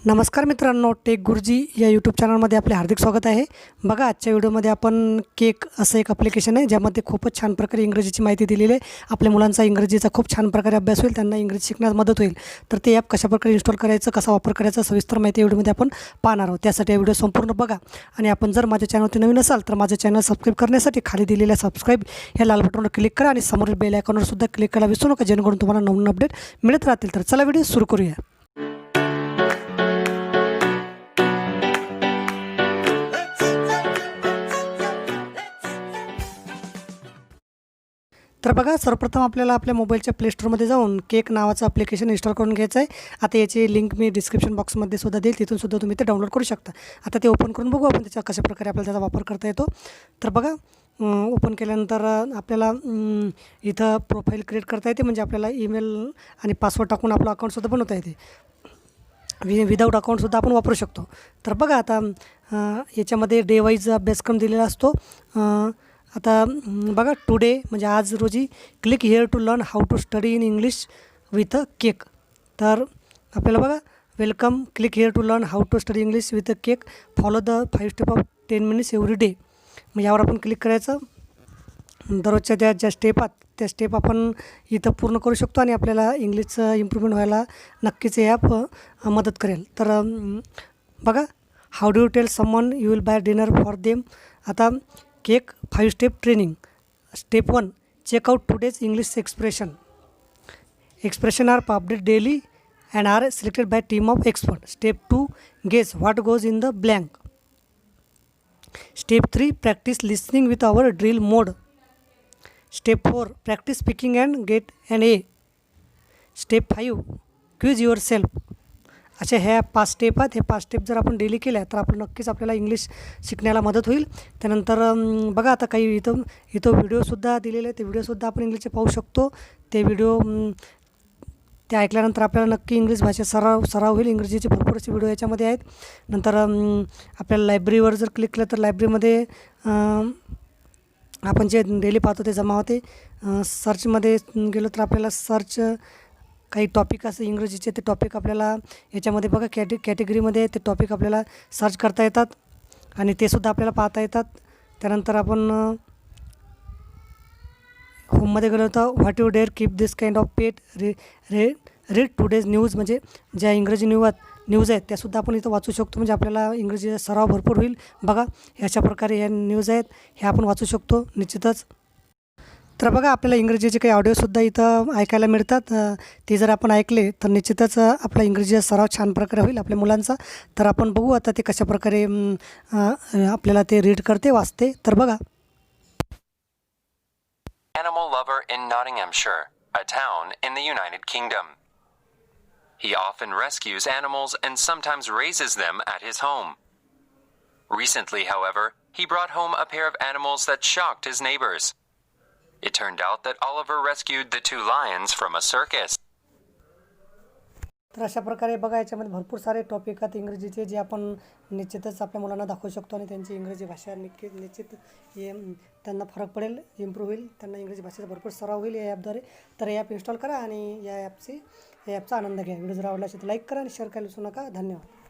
नमस्कार मित्रांनो, टेक गुरुजी या यूट्यूब चॅनलमध्ये आपले हार्दिक स्वागत आहे। बघा, आजच्या व्हिडिओमध्ये आपण केक असं एक ॲप्लिकेशन आहे ज्यामध्ये खूपच छान प्रकारे इंग्रजीची माहिती दिलेली आहे। आपल्या मुलांचा इंग्रजीचा खूप छान प्रकारे अभ्यास होईल, त्यांना इंग्रजी शिकण्यास मदत होईल। तर ते ॲप कशाप्रकारे इन्स्टॉल करायचं, कसा वापर करायचा, सविस्तर माहिती या व्हिडिओमध्ये आपण पाहणार आहोत। त्यासाठी हा व्हिडिओ संपूर्ण बघा आणि आपण जर माझ्या चॅनलवरती नवीन असाल तर माझं चॅनल सबस्क्राईब करण्यासाठी खाली दिलेल्या सबस्क्राईब या लाल बटनवर क्लिक करा आणि समोरील बेल आयकॉनवर सुद्धा क्लिक करायला विसरू नका, जेणेकरून तुम्हाला नवीन अपडेट मिळत राहतील। तर चला व्हिडिओ सुरू करूया। तर बघा, सर्वप्रथम आपल्याला आपल्या मोबाईलच्या प्ले स्टोरमध्ये जाऊन केक नावाचं ॲप्लिकेशन इन्स्टॉल करून घ्यायचं आहे। आता याची लिंक मी डिस्क्रिप्शन बॉक्समध्ये सुद्धा देईल, तिथून सुद्धा तुम्ही ते डाउनलोड करू शकता। आता ते ओपन करून बघू आपण कशाप्रकारे आपल्याला त्याचा वापर करता येतो। तर बघा, ओपन केल्यानंतर आपल्याला इथं प्रोफाईल क्रिएट करता येते, म्हणजे आपल्याला ईमेल आणि पासवर्ड टाकून आपलं अकाउंटसुद्धा बनवता येते। विदाऊट अकाउंटसुद्धा आपण वापरू शकतो। तर बघा, आता याच्यामध्ये डे वाईज अभ्यासक्रम दिलेला असतो। आता बघा, टुडे म्हणजे आज रोजी, click here to learn how to study in English with a cake. तर आपल्याला बघा, welcome, click here to learn how to study English with a cake, follow the 5 step of 10 minutes every day. मग यावर आपण click करायचं। दररोजच्या ज्या step आहेत त्या स्टेप आपण इथं पूर्ण करू शकतो आणि आपल्याला इंग्लिशचं इम्प्रूव्हमेंट व्हायला नक्कीच हे ॲप मदत करेल। तर बघा, how do you tell someone you will buy dinner for them. आता take 5 step training. Step 1, check out today's English expression are update daily and are selected by team of expert. Step 2, guess what goes in the blank. Step 3, practice listening with our drill mode. Step 4, practice speaking and get an A. Step 5, quiz yourself. अशा ह्या 5 step आहेत। हे 5 step जर आपण daily केल्या तर आपण नक्कीच आपल्याला इंग्लिश शिकण्याला मदत होईल। त्यानंतर बघा, आता काही इथं व्हिडिओसुद्धा दिलेले आहेत, ते व्हिडिओसुद्धा आपण इंग्लिशचे पाहू शकतो। ते व्हिडिओ ते ऐकल्यानंतर आपल्याला नक्की इंग्लिश भाषेत सराव होईल। इंग्रजीचे भरपूर असे व्हिडिओ याच्यामध्ये आहेत। नंतर आपल्याला लायब्ररीवर जर क्लिक केलं तर लायब्ररीमध्ये आपण जे डेली पाहतो ते जमा होते। सर्चमध्ये गेलो तर आपल्याला काही टॉपिक असं इंग्रजीचे ते टॉपिक आपल्याला याच्यामध्ये बघा कॅटेगरीमध्ये ते टॉपिक आपल्याला सर्च करता येतात आणि ते सुद्धा आपल्याला पाहता येतात। त्यानंतर आपण होममध्ये गेलो तर what you dare keep this kind of pet, read today's news, म्हणजे ज्या इंग्रजी न्यूज आहेत त्यासुद्धा आपण इथं वाचू शकतो, म्हणजे आपल्याला इंग्रजीचा सराव भरपूर होईल। बघा, अशा प्रकारे ह्या न्यूज आहेत, ह्या आपण वाचू शकतो निश्चितच। तर बघा, आपल्याला इंग्रजीचे काही ऑडिओसुद्धा इथं ऐकायला मिळतात। ते जर आपण ऐकले तर निश्चितच आपला इंग्रजीचा सराव छान प्रकारे होईल आपल्या मुलांचा। तर आपण बघू आता ते कशाप्रकारे आपल्याला ते रीड करते, वाचते। तर बघा, Animal lover in Nottinghamshire, a town in the United Kingdom. He often rescues animals and sometimes raises them at his home. Recently, however, he brought home a pair of animals that shocked his neighbors. It turned out that Oliver rescued the 2 lions from a circus. तर अशा प्रकारे बघा, याच्यामध्ये भरपूर सारे topic आहेत इंग्रजीचे, जे आपण निश्चितच आपल्या मुलांना दाखवू शकतो आणि त्यांची इंग्रजी भाषा निश्चित त्यांना फरक पडेल, इम्प्रूव्ह होईल, त्यांना इंग्रजी भाषेचा भरपूर सराव होईल या ॲपद्वारे। तर हे ॲप इन्स्टॉल करा आणि या ॲपचा आनंद घ्या। व्हिडिओ जर आवडला असेल तर लाईक करा आणि शेअर करायला विसरू नका। धन्यवाद।